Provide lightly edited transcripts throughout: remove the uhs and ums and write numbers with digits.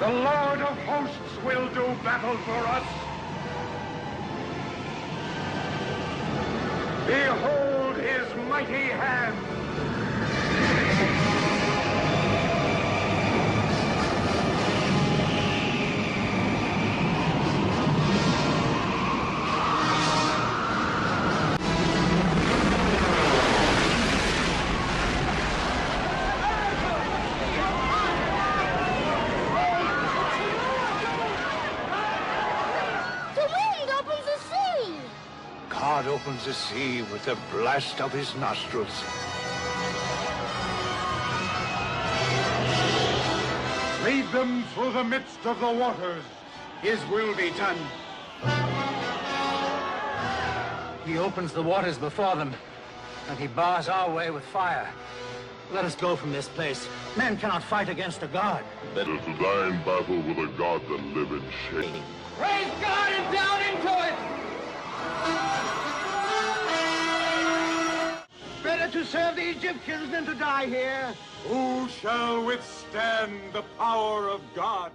The Lord of Hosts will do battle for us. Behold his mighty hand. God opens the sea with the blast of his nostrils. Lead them through the midst of the waters. His will be done. He opens the waters before them, and he bars our way with fire. Let us go from this place. Men cannot fight against a god. Better to die in battle with a god than live in shame. Praise God and down into it! Better to serve the Egyptians than to die here. Who shall withstand the power of God?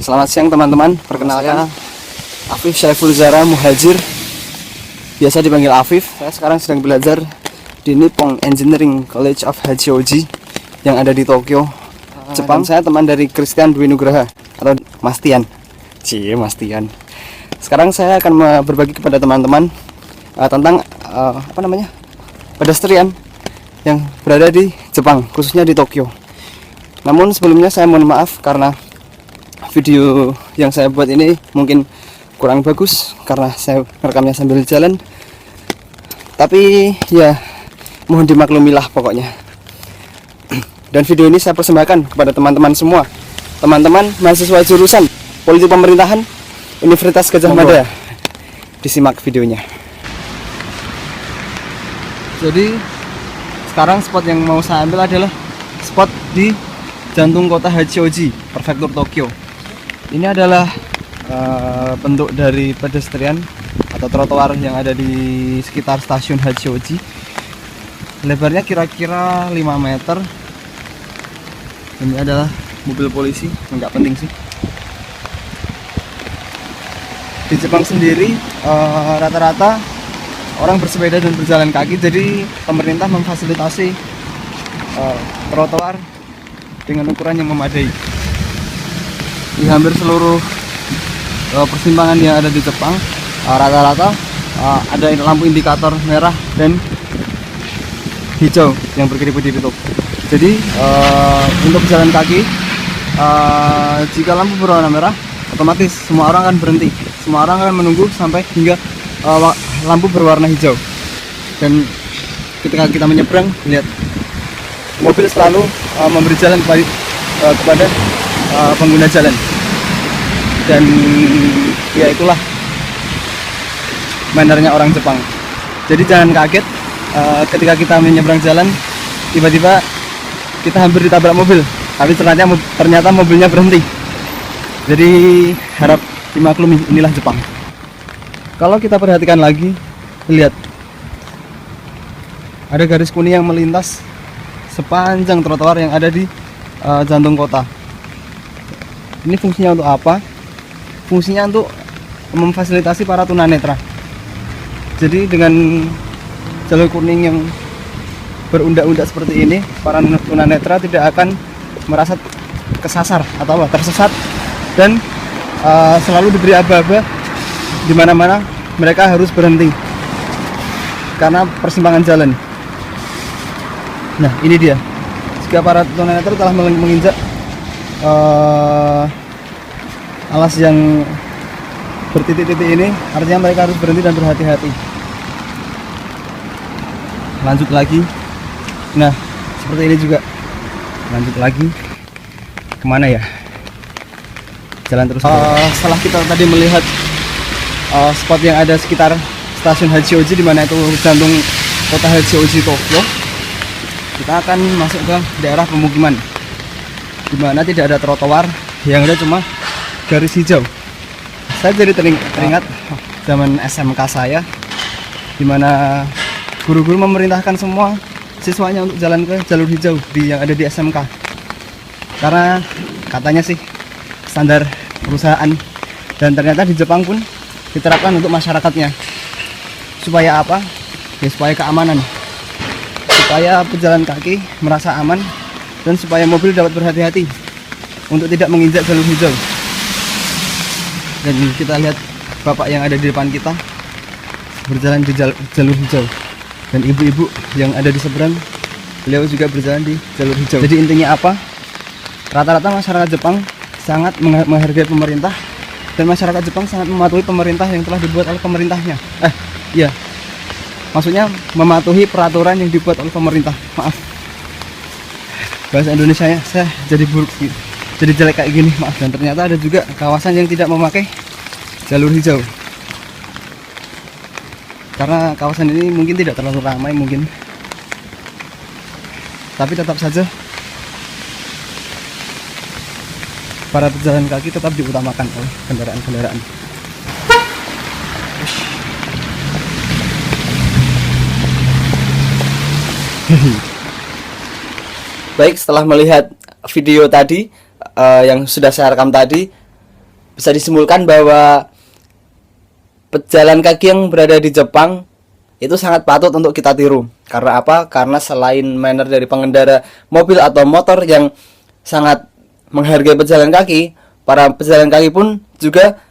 Selamat siang teman-teman, perkenalkan Afif Syaiful Zara Muhajir, biasa dipanggil Afif. Saya sekarang sedang belajar di Nippon Engineering College of Hachioji yang ada di Tokyo, Jepang. Saya teman dari Christian Dwi Nugraha atau Mas Tian. Mas Tian. Sekarang saya akan berbagi kepada teman-teman tentang pedestrian yang berada di Jepang, khususnya di Tokyo. Namun sebelumnya saya mohon maaf karena video yang saya buat ini mungkin kurang bagus karena saya merekamnya sambil jalan. Tapi ya mohon dimaklumilah pokoknya. Dan video ini saya persembahkan kepada teman-teman semua, teman-teman mahasiswa jurusan Politik Pemerintahan Universitas Gadjah Mada. Disimak videonya. Jadi sekarang spot yang mau saya ambil adalah spot di jantung kota Hachioji, prefektur Tokyo. Ini adalah bentuk dari pedestrian atau trotoar yang ada di sekitar stasiun Hachioji. Lebarnya kira-kira 5 meter. Ini adalah mobil polisi, nggak penting sih. Di Jepang sendiri rata-rata orang bersepeda dan berjalan kaki, jadi pemerintah memfasilitasi trotoar dengan ukuran yang memadai. Di hampir seluruh persimpangan yang ada di Jepang rata-rata ada lampu indikator merah dan hijau yang berkedip-kedip. Jadi untuk jalan kaki jika lampu berwarna merah, otomatis semua orang akan berhenti, semua orang akan menunggu sampai hingga lampu berwarna hijau. Dan ketika kita menyeberang, lihat mobil selalu memberi jalan kepada pengguna jalan. Dan ya itulah mannernya orang Jepang. Jadi jangan kaget ketika kita menyeberang jalan tiba-tiba kita hampir ditabrak mobil, tapi ternyata mobilnya berhenti. Jadi harap dimaklumi, inilah Jepang. Kalau kita perhatikan lagi, lihat ada garis kuning yang melintas sepanjang trotoar yang ada di jantung kota. Ini fungsinya untuk apa? Fungsinya untuk memfasilitasi para tunanetra. Jadi dengan jalur kuning yang berundak-undak seperti ini, para tunanetra tidak akan merasa kesasar atau tersesat, dan selalu diberi aba-aba di mana-mana mereka harus berhenti karena persimpangan jalan. Nah, ini dia. Jika para tunanetra telah menginjak alas yang bertitik-titik ini, artinya mereka harus berhenti dan berhati-hati. Lanjut lagi. Nah, seperti ini juga. Lanjut lagi. Kemana ya? Jalan terus. Setelah kita tadi melihat spot yang ada sekitar stasiun Hachioji, di mana itu jantung kota Hachioji, Tokyo, kita akan masuk ke daerah pemukiman, di mana tidak ada trotoar, yang ada cuma garis hijau. Saya jadi teringat zaman SMK saya, di mana guru-guru memerintahkan semua siswanya untuk jalan ke jalur hijau yang ada di SMK, karena katanya sih standar perusahaan, dan ternyata di Jepang pun diterapkan untuk masyarakatnya. Supaya apa? Ya, supaya keamanan, supaya pejalan kaki merasa aman, dan supaya mobil dapat berhati-hati untuk tidak menginjak jalur hijau. Dan kita lihat bapak yang ada di depan kita berjalan di jalur hijau, dan ibu-ibu yang ada di seberang, beliau juga berjalan di jalur hijau. Jadi intinya apa? Rata-rata masyarakat Jepang sangat menghargai pemerintah, dan masyarakat Jepang sangat mematuhi pemerintah yang telah dibuat oleh pemerintahnya. Iya, maksudnya mematuhi peraturan yang dibuat oleh pemerintah. Maaf, bahasa Indonesianya saya jadi buruk, jadi jelek kayak gini, maaf. Dan ternyata ada juga kawasan yang tidak memakai jalur hijau, karena kawasan ini mungkin tidak terlalu ramai mungkin, tapi tetap saja para pejalan kaki tetap diutamakan oleh kendaraan-kendaraan. Baik, setelah melihat video tadi yang sudah saya rekam tadi, bisa disimpulkan bahwa pejalan kaki yang berada di Jepang itu sangat patut untuk kita tiru. Karena apa? Karena selain manner dari pengendara mobil atau motor yang sangat menghargai pejalan kaki, para pejalan kaki pun juga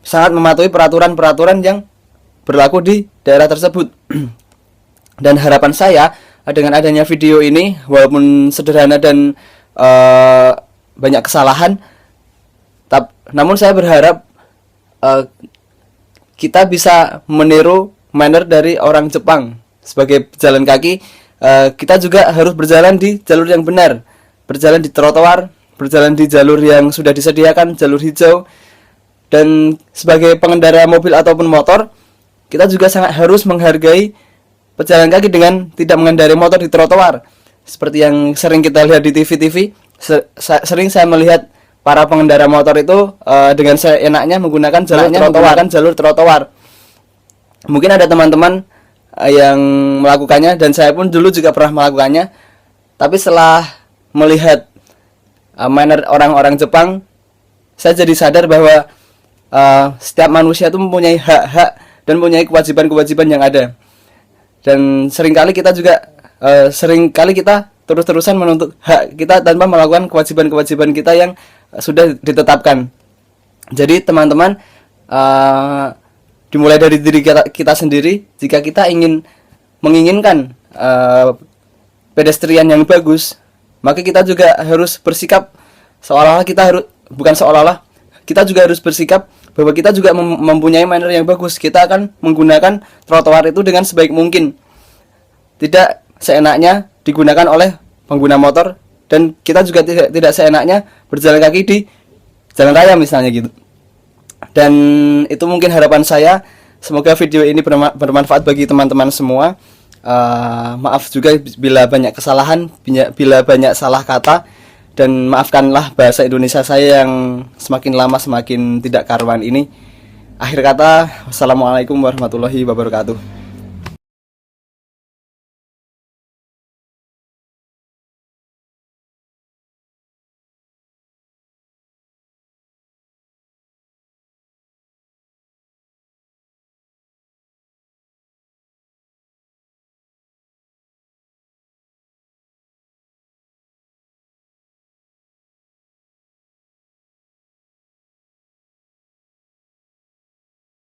sangat mematuhi peraturan-peraturan yang berlaku di daerah tersebut. Dan harapan saya dengan adanya video ini, walaupun sederhana dan banyak kesalahan, namun saya berharap kita bisa meniru manner dari orang Jepang. Sebagai pejalan kaki, kita juga harus berjalan di jalur yang benar, berjalan di trotoar, berjalan di jalur yang sudah disediakan, jalur hijau. Dan sebagai pengendara mobil ataupun motor, kita juga sangat harus menghargai pejalan kaki dengan tidak mengendarai motor di trotoar. Seperti yang sering kita lihat di TV-TV, sering saya melihat para pengendara motor itu dengan seenaknya menggunakan jalur trotoar. Mungkin ada teman-teman yang melakukannya, dan saya pun dulu juga pernah melakukannya. Tapi setelah melihat manner orang-orang Jepang, saya jadi sadar bahwa setiap manusia itu mempunyai hak-hak dan mempunyai kewajiban-kewajiban yang ada. Dan seringkali kita terus-terusan menuntut hak kita tanpa melakukan kewajiban-kewajiban kita yang sudah ditetapkan. Jadi teman-teman, dimulai dari diri kita sendiri. Jika kita menginginkan pedestrian yang bagus, maka kita juga harus bersikap kita juga harus bersikap bahwa kita juga mempunyai manner yang bagus. Kita akan menggunakan trotoar itu dengan sebaik mungkin, tidak seenaknya digunakan oleh pengguna motor, dan kita juga tidak seenaknya berjalan kaki di jalan raya misalnya gitu. Dan itu mungkin harapan saya. Semoga video ini bermanfaat bagi teman-teman semua. Maaf juga bila banyak kesalahan, bila banyak salah kata, dan maafkanlah bahasa Indonesia saya yang semakin lama semakin tidak karuan ini. Akhir kata, wassalamualaikum warahmatullahi wabarakatuh.